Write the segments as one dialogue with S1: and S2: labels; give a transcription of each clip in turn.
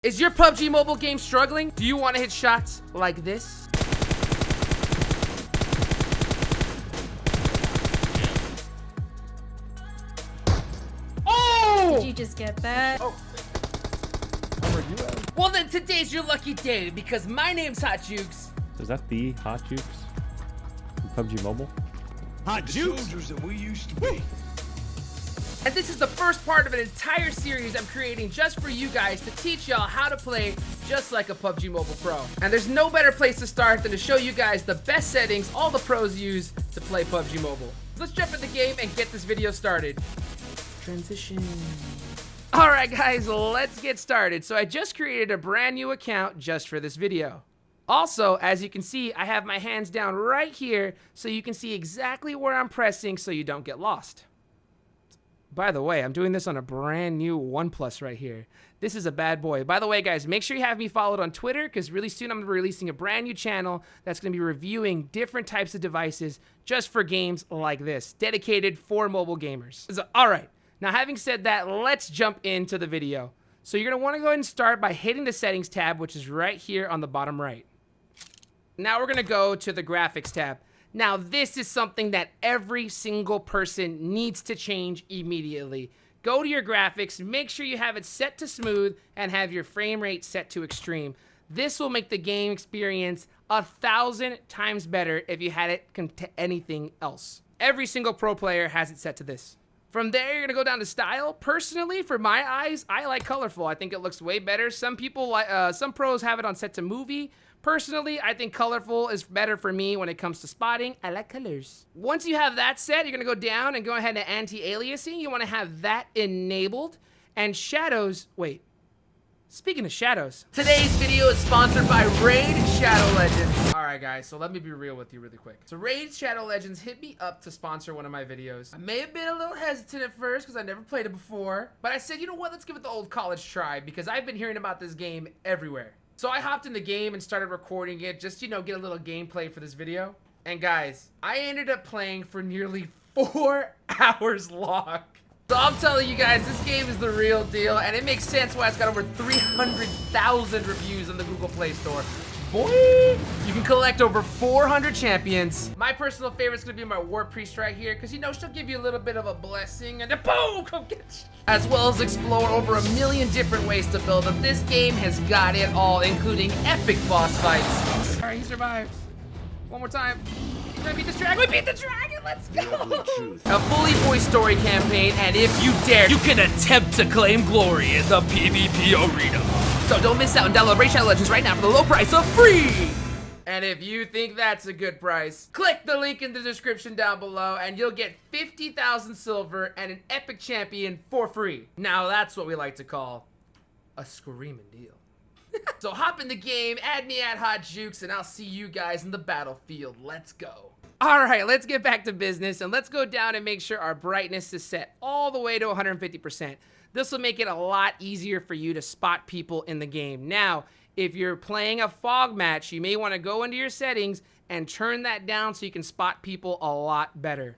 S1: Is your PUBG mobile game struggling? Do you want to hit shots like this? Oh!
S2: Did you just get that?
S1: Oh.
S3: Where you at?
S1: Well then today's your lucky day because my name's HotJukes.
S3: Is that the HotJukes from PUBG Mobile?
S4: Soldiers that we used to be.
S1: And this is the first part of an entire series I'm creating just for you guys to teach y'all how to play just like a PUBG Mobile Pro. And there's no better place to start than to show you guys the best settings all the pros use to play PUBG Mobile. Let's jump in the game and get this video started. Transition. Alright guys, let's get started. So I just created a brand new account just for this video. Also, as you can see, I have my hands down right here so you can see exactly where I'm pressing so you don't get lost. By the way, I'm doing this on a brand new OnePlus right here. This is a bad boy. By the way, guys, make sure you have me followed on Twitter because really soon I'm going to be releasing a brand new channel that's going to be reviewing different types of devices just for games like this, dedicated for mobile gamers. So, all right, now having said that, let's jump into the video. So you're going to want to go ahead and start by hitting the Settings tab, which is right here on the bottom right. Now we're going to go to the Graphics tab. Now, this is something that every single person needs to change immediately. Go to your graphics, make sure you have it set to smooth, and have your frame rate set to extreme. This will make the game experience 1,000 times better if you had it to anything else. Every single pro player has it set to this. From there, you're gonna go down to style. Personally, for my eyes, I like colorful. I think it looks way better. Some people, some pros have it on set to movie. Personally, I think colorful is better for me when it comes to spotting. I like colors. Once you have that set, you're gonna go down and go ahead to Anti-Aliasing. You wanna have that enabled. And shadows, wait. Speaking of shadows, today's video is sponsored by Raid Shadow Legends. All right, guys, so let me be real with you really quick. So Raid Shadow Legends hit me up to sponsor one of my videos. I may have been a little hesitant at first because I never played it before, but I said, you know what, let's give it the old college try because I've been hearing about this game everywhere. So I hopped in the game and started recording it just, you know, get a little gameplay for this video. And guys, I ended up playing for nearly 4 hours long. So I'm telling you guys, this game is the real deal, and it makes sense why it's got over 300,000 reviews on the Google Play Store. Boy, you can collect over 400 champions. My personal favorite is gonna be my War Priest right here, because you know, she'll give you a little bit of a blessing, and then boom, come get you. As well as explore over 1 million different ways to build them. This game has got it all, including epic boss fights. All right, he survived. One more time. We're gonna beat this dragon. We beat the dragon. Let's go. A fully voiced story campaign, and if you dare, you can attempt to claim glory in the PvP arena. So don't miss out and download Raid Shadow Legends right now for the low price of free. And if you think that's a good price, click the link in the description down below, and you'll get 50,000 silver and an epic champion for free. Now that's what we like to call a screaming deal. So hop in the game, add me at HotJukes, and I'll see you guys in the battlefield. Let's go. All right, let's get back to business, and let's go down and make sure our brightness is set all the way to 150%. This will make it a lot easier for you to spot people in the game. Now, if you're playing a fog match, you may want to go into your settings and turn that down so you can spot people a lot better.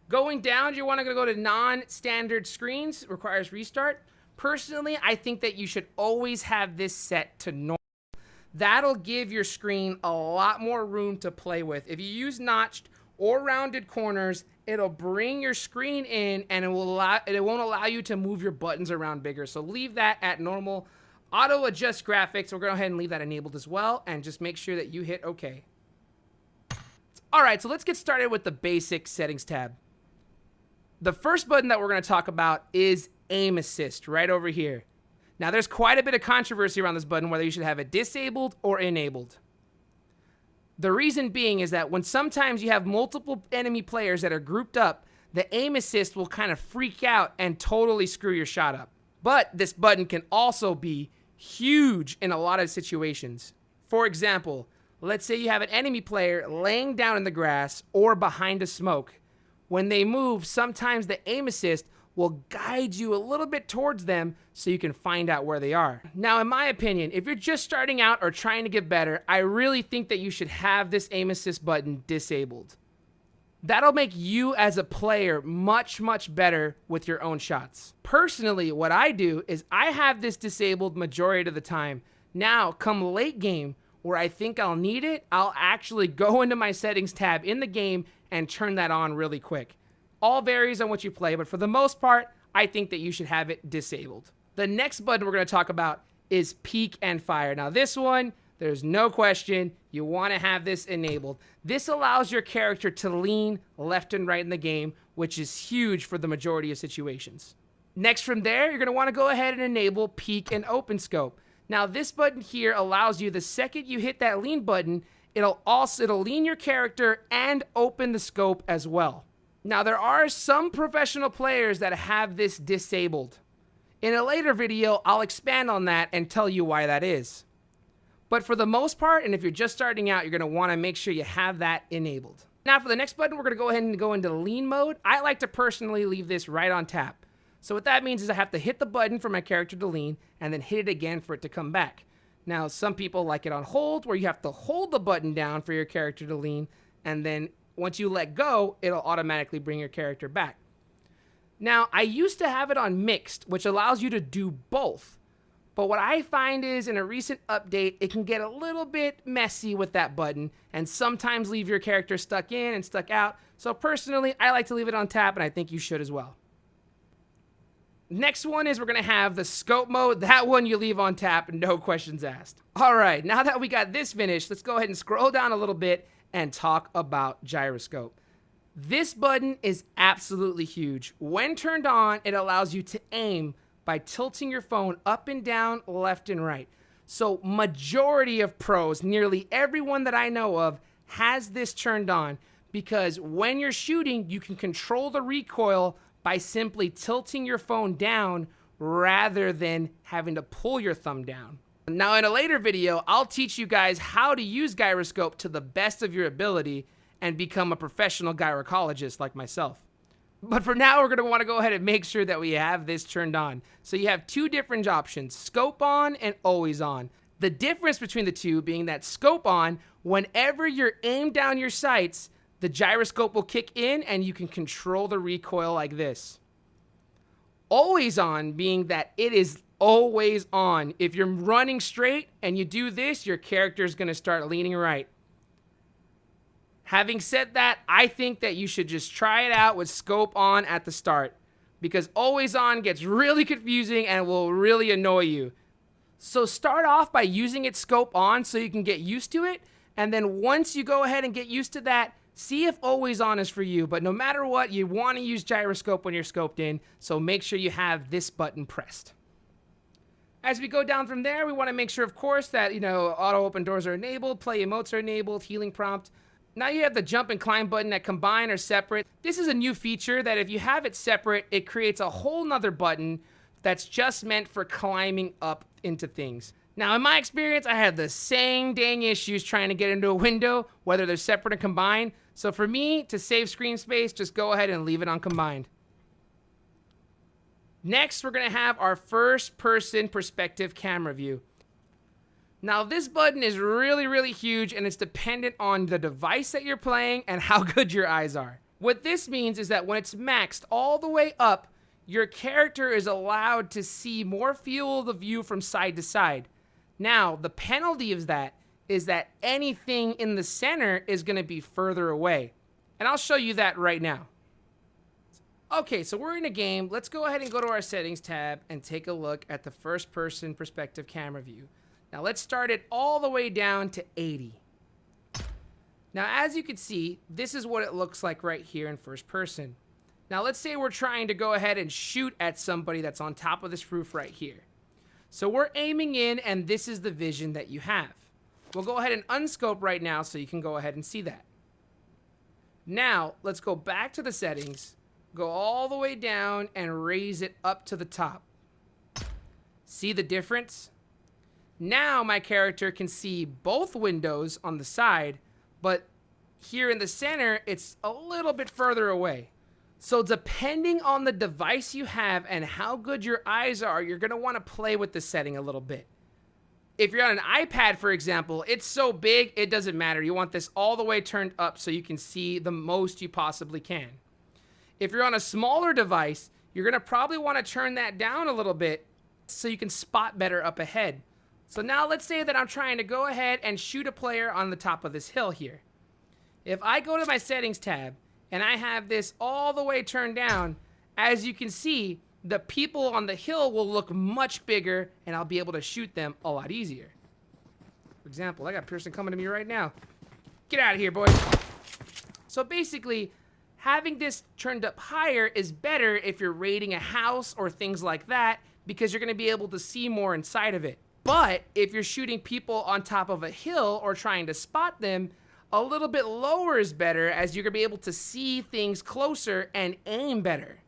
S1: Going down, you want to go to non-standard screens, requires restart. Personally, I think that you should always have this set to normal. That'll give your screen a lot more room to play with. If you use notched or rounded corners, it'll bring your screen in and it won't allow you to move your buttons around bigger. So leave that at normal. Auto adjust graphics, we'll go ahead and leave that enabled as well, and just make sure that you hit OK. All right, so let's get started with the basic settings tab. The first button that we're going to talk about is aim assist right over here. Now there's quite a bit of controversy around this button, whether you should have it disabled or enabled. The reason being is that when sometimes you have multiple enemy players that are grouped up, the aim assist will kind of freak out and totally screw your shot up. But this button can also be huge in a lot of situations. For example, let's say you have an enemy player laying down in the grass or behind a smoke. When they move, sometimes the aim assist will guide you a little bit towards them so you can find out where they are. Now, in my opinion, if you're just starting out or trying to get better, I really think that you should have this aim assist button disabled. That'll make you as a player much, much better with your own shots. Personally, what I do is I have this disabled majority of the time. Now, come late game, where I think I'll need it, I'll actually go into my settings tab in the game and turn that on really quick. All varies on what you play, but for the most part, I think that you should have it disabled. The next button we're going to talk about is peek and fire. Now this one, there's no question, you want to have this enabled. This allows your character to lean left and right in the game, which is huge for the majority of situations. Next from there, you're going to want to go ahead and enable peek and open scope. Now this button here allows you, the second you hit that lean button, it'll lean your character and open the scope as well. Now there are some professional players that have this disabled. In a later video, I'll expand on that and tell you why that is. But for the most part, and if you're just starting out, you're going to want to make sure you have that enabled. Now for the next button, we're going to go ahead and go into lean mode. I like to personally leave this right on tap. So what that means is I have to hit the button for my character to lean and then hit it again for it to come back. Now some people like it on hold, where you have to hold the button down for your character to lean, and then once you let go, it'll automatically bring your character back. Now I used to have it on mixed, which allows you to do both. But what I find is in a recent update, it can get a little bit messy with that button and sometimes leave your character stuck in and stuck out. So personally, I like to leave it on tap, and I think you should as well. Next one is we're going to have the scope mode. That one you leave on tap, no questions asked. All right, now that we got this finished, let's go ahead and scroll down a little bit and talk about gyroscope. This button is absolutely huge. When turned on, it allows you to aim by tilting your phone up and down, left and right. So majority of pros, nearly everyone that I know of, has this turned on because when you're shooting, you can control the recoil by simply tilting your phone down rather than having to pull your thumb down. Now in a later video, I'll teach you guys how to use gyroscope to the best of your ability and become a professional gyrocologist like myself. But for now, we're going to want to go ahead and make sure that we have this turned on. So you have two different options, scope on and always on. The difference between the two being that scope on, whenever you're aimed down your sights, the gyroscope will kick in and you can control the recoil like this. Always on being that it is always on. If you're running straight and you do this, your character is going to start leaning right. Having said that, I think that you should just try it out with scope on at the start, because always on gets really confusing and will really annoy you. So start off by using it scope on so you can get used to it, and then once you go ahead and get used to that, see if always on is for you. But no matter what, you want to use gyroscope when you're scoped in, so make sure you have this button pressed. As we go down from there, we want to make sure, of course, that, auto open doors are enabled, play emotes are enabled, healing prompt. Now you have the jump and climb button that combine or separate. This is a new feature that if you have it separate, it creates a whole nother button that's just meant for climbing up into things. Now in my experience, I had the same dang issues trying to get into a window, whether they're separate or combined. So for me, to save screen space, just go ahead and leave it on combined. Next, we're gonna have our first person perspective camera view. Now this button is really, really huge, and it's dependent on the device that you're playing and how good your eyes are. What this means is that when it's maxed all the way up, your character is allowed to see more field of the view from side to side. Now, the penalty of that is that anything in the center is going to be further away. And I'll show you that right now. Okay, so we're in a game. Let's go ahead and go to our settings tab and take a look at the first person perspective camera view. Now let's start it all the way down to 80. Now as you can see, this is what it looks like right here in first person. Now let's say we're trying to go ahead and shoot at somebody that's on top of this roof right here. So we're aiming in, and this is the vision that you have. We'll go ahead and unscope right now so you can go ahead and see that. Now let's go back to the settings, go all the way down and raise it up to the top. See the difference? Now my character can see both windows on the side, but here in the center, it's a little bit further away. So depending on the device you have and how good your eyes are, you're going to want to play with the setting a little bit. If you're on an iPad, for example, it's so big, it doesn't matter. You want this all the way turned up so you can see the most you possibly can. If you're on a smaller device, you're gonna probably wanna turn that down a little bit so you can spot better up ahead. So now let's say that I'm trying to go ahead and shoot a player on the top of this hill here. If I go to my settings tab and I have this all the way turned down, as you can see, the people on the hill will look much bigger and I'll be able to shoot them a lot easier. For example, I got a person coming to me right now. Get out of here, boy. So basically, having this turned up higher is better if you're raiding a house or things like that, because you're gonna be able to see more inside of it. But if you're shooting people on top of a hill or trying to spot them, a little bit lower is better, as you're gonna be able to see things closer and aim better.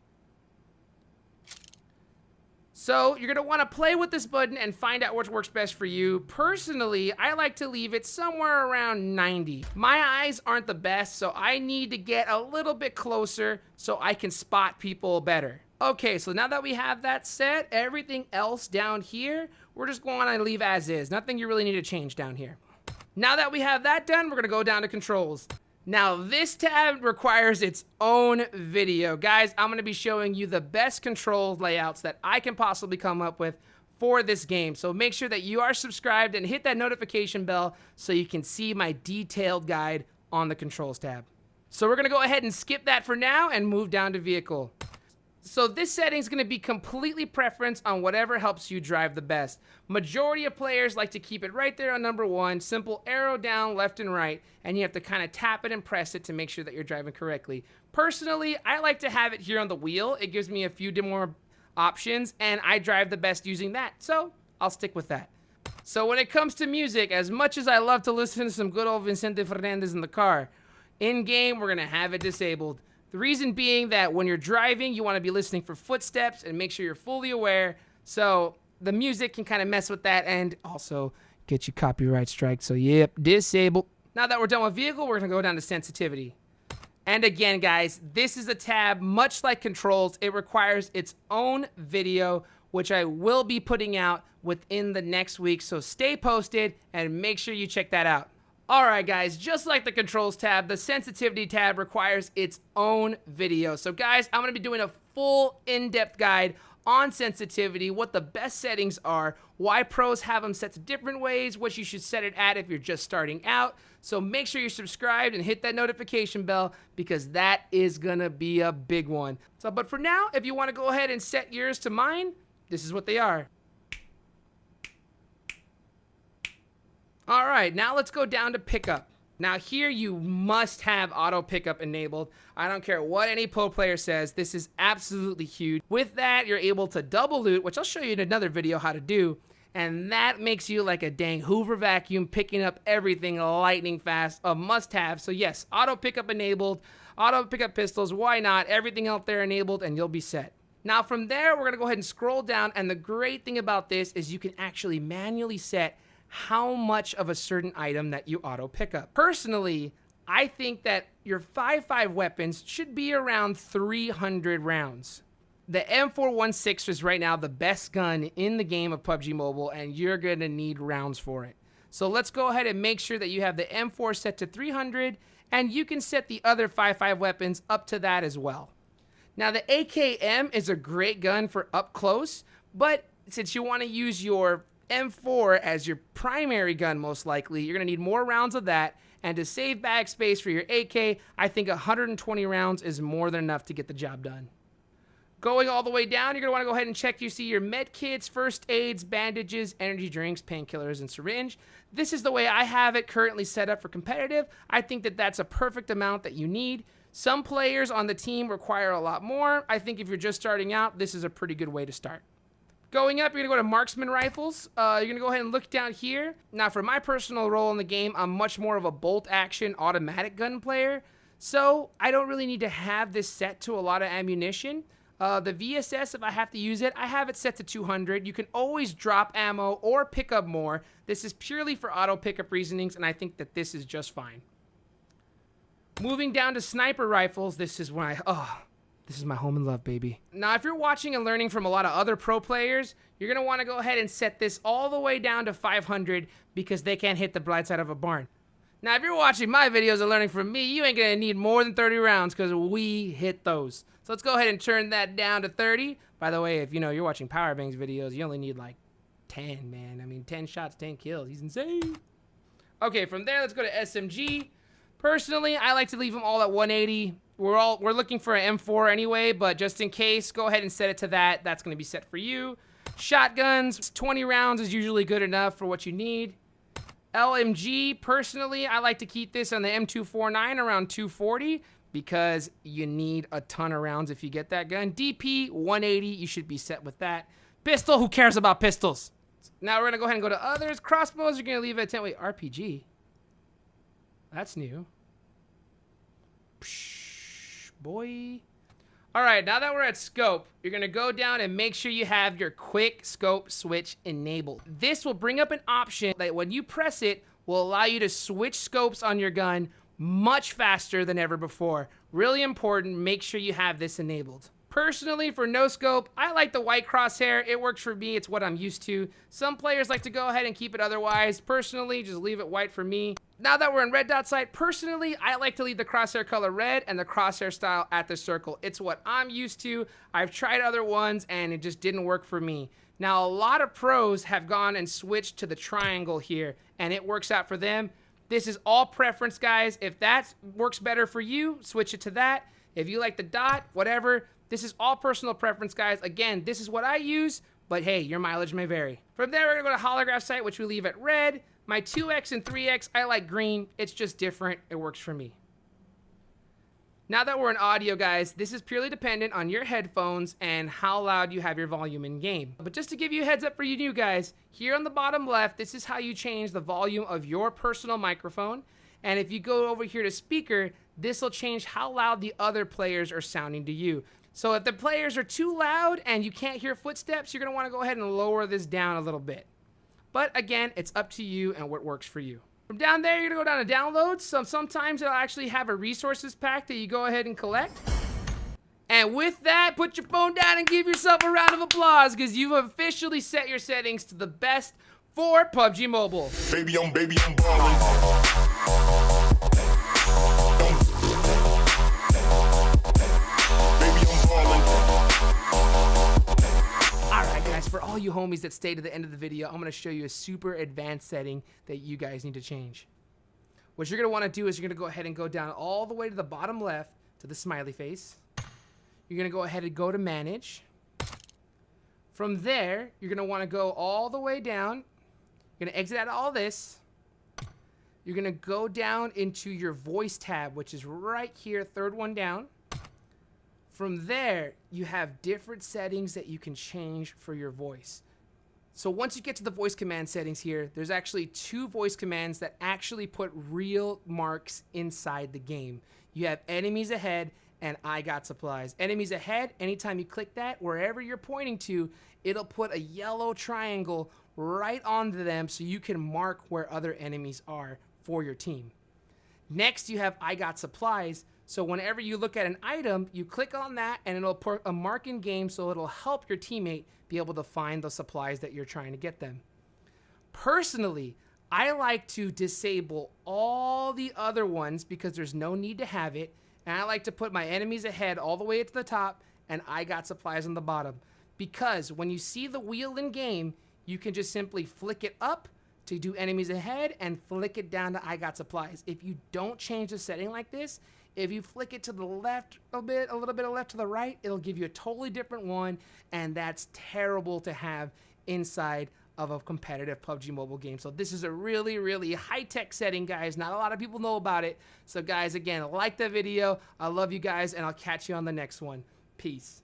S1: So you're gonna wanna play with this button and find out what works best for you. Personally, I like to leave it somewhere around 90. My eyes aren't the best, so I need to get a little bit closer so I can spot people better. Okay, so now that we have that set, everything else down here, we're just going to leave as is. Nothing you really need to change down here. Now that we have that done, we're gonna go down to controls. Now this tab requires its own video. Guys, I'm gonna be showing you the best control layouts that I can possibly come up with for this game. So make sure that you are subscribed and hit that notification bell so you can see my detailed guide on the controls tab. So we're gonna go ahead and skip that for now and move down to vehicle. So this setting is going to be completely preference on whatever helps you drive the best. Majority of players like to keep it right there on number 1, simple arrow down left and right, and you have to kind of tap it and press it to make sure that you're driving correctly. Personally, I like to have it here on the wheel. It gives me a few more options, and I drive the best using that, so I'll stick with that. So when it comes to music, as much as I love to listen to some good old Vicente Fernandez in the car, in-game we're going to have it disabled. The reason being that when you're driving, you want to be listening for footsteps and make sure you're fully aware. So the music can kind of mess with that and also get you copyright strike. So yep, disable. Now that we're done with vehicle, we're going to go down to sensitivity. And again, guys, this is a tab, much like controls, it requires its own video, which I will be putting out within the next week. So stay posted and make sure you check that out. Alright guys, just like the controls tab, the sensitivity tab requires its own video. So guys, I'm going to be doing a full in-depth guide on sensitivity, what the best settings are, why pros have them set to different ways, what you should set it at if you're just starting out. So make sure you're subscribed and hit that notification bell because that is going to be a big one. So, but for now, if you want to go ahead and set yours to mine, this is what they are. All right, now let's go down to pickup. Now here you must have auto pickup enabled. I don't care what any pro player says, this is absolutely huge. With that, you're able to double loot, which I'll show you in another video how to do, and that makes you like a dang Hoover vacuum, picking up everything lightning fast, a must have. So yes, auto pickup enabled, auto pickup pistols, why not? Everything out there enabled and you'll be set. Now from there, we're gonna go ahead and scroll down, and the great thing about this is you can actually manually set how much of a certain item that you auto pick up. Personally, I think that your 5.5 weapons should be around 300 rounds. The M416 is right now the best gun in the game of PUBG Mobile, and you're gonna need rounds for it. So let's go ahead and make sure that you have the M4 set to 300, and you can set the other 5.5 weapons up to that as well. Now the AKM is a great gun for up close, but since you wanna use your M4 as your primary gun, most likely, you're going to need more rounds of that, and to save bag space for your AK, I think 120 rounds is more than enough to get the job done. Going all the way down, you're going to want to go ahead and check you see your med kits, first aids, bandages, energy drinks, painkillers, and syringe. This is the way I have it currently set up for competitive. I think that that's a perfect amount that you need. Some players on the team require a lot more. I think if you're just starting out, this is a pretty good way to start. Going up, you're going to go to Marksman Rifles. You're going to go ahead and look down here. Now, for my personal role in the game, I'm much more of a bolt-action automatic gun player, so I don't really need to have this set to a lot of ammunition. The VSS, if I have to use it, I have it set to 200. You can always drop ammo or pick up more. This is purely for auto pickup reasonings, and I think that this is just fine. Moving down to sniper rifles, this is when This is my home and love, baby. Now, if you're watching and learning from a lot of other pro players, you're gonna wanna go ahead and set this all the way down to 500 because they can't hit the blind side of a barn. Now, if you're watching my videos and learning from me, you ain't gonna need more than 30 rounds because we hit those. So let's go ahead and turn that down to 30. By the way, if you know you're watching Powerbanks videos, you only need like 10, man. I mean, 10 shots, 10 kills. He's insane. Okay, from there, let's go to SMG. Personally, I like to leave them all at 180. We're looking for an M4 anyway, but just in case, go ahead and set it to that. That's going to be set for you. Shotguns, 20 rounds is usually good enough for what you need. LMG, personally, I like to keep this on the M249 around 240 because you need a ton of rounds if you get that gun. DP, 180, you should be set with that. Pistol, who cares about pistols? Now we're going to go ahead and go to others. Crossbows, you're going to leave it at 10. Wait, RPG. That's new. Psh, boy. All right, now that we're at scope, you're going to go down and make sure you have your quick scope switch enabled. This will bring up an option that when you press it, will allow you to switch scopes on your gun much faster than ever before. Really important, make sure you have this enabled. Personally, for no scope, I like the white crosshair. It works for me. It's what I'm used to. Some players like to go ahead and keep it otherwise. Personally, just leave it white for me. Now that we're in red dot sight, personally, I like to leave the crosshair color red and the crosshair style at the circle. It's what I'm used to. I've tried other ones and it just didn't work for me. Now, a lot of pros have gone and switched to the triangle here and it works out for them. This is all preference, guys. If that works better for you, switch it to that. If you like the dot, whatever. This is all personal preference, guys. Again, this is what I use, but hey, your mileage may vary. From there, we're gonna go to holograph sight, which we leave at red. My 2X and 3X, I like green. It's just different. It works for me. Now that we're in audio, guys, this is purely dependent on your headphones and how loud you have your volume in game. But just to give you a heads up for you new guys, here on the bottom left, this is how you change the volume of your personal microphone. And if you go over here to speaker, this will change how loud the other players are sounding to you. So if the players are too loud and you can't hear footsteps, you're gonna wanna go ahead and lower this down a little bit. But again, it's up to you and what works for you. From down there, you're gonna go down to downloads. Sometimes it'll actually have a resources pack that you go ahead and collect. And with that, put your phone down and give yourself a round of applause because you've officially set your settings to the best for PUBG Mobile.
S2: Baby, I'm ballin'.
S1: For all you homies that stay to the end of the video, I'm going to show you a super advanced setting that you guys need to change. What you're going to want to do is you're going to go ahead and go down all the way to the bottom left to the smiley face. You're going to go ahead and go to manage. From there, you're going to want to go all the way down. You're going to exit out of all this. You're going to go down into your voice tab, which is right here, third one down. From there, you have different settings that you can change for your voice. So once you get to the voice command settings here, there's actually 2 voice commands that actually put real marks inside the game. You have enemies ahead and I got supplies. Enemies ahead, anytime you click that, wherever you're pointing to, it'll put a yellow triangle right onto them so you can mark where other enemies are for your team. Next, you have I got supplies. So whenever you look at an item, you click on that and it'll put a mark in game so it'll help your teammate be able to find the supplies that you're trying to get them. Personally, I like to disable all the other ones because there's no need to have it. And I like to put my enemies ahead all the way to the top and I got supplies on the bottom. Because when you see the wheel in game, you can just simply flick it up to do enemies ahead and flick it down to I got supplies. If you don't change the setting like this, if you flick it to the left a little bit of left to the right, it'll give you a totally different one, and that's terrible to have inside of a competitive PUBG Mobile game. So this is a really, really high-tech setting, guys. Not a lot of people know about it. So guys, again, like the video. I love you guys, and I'll catch you on the next one. Peace.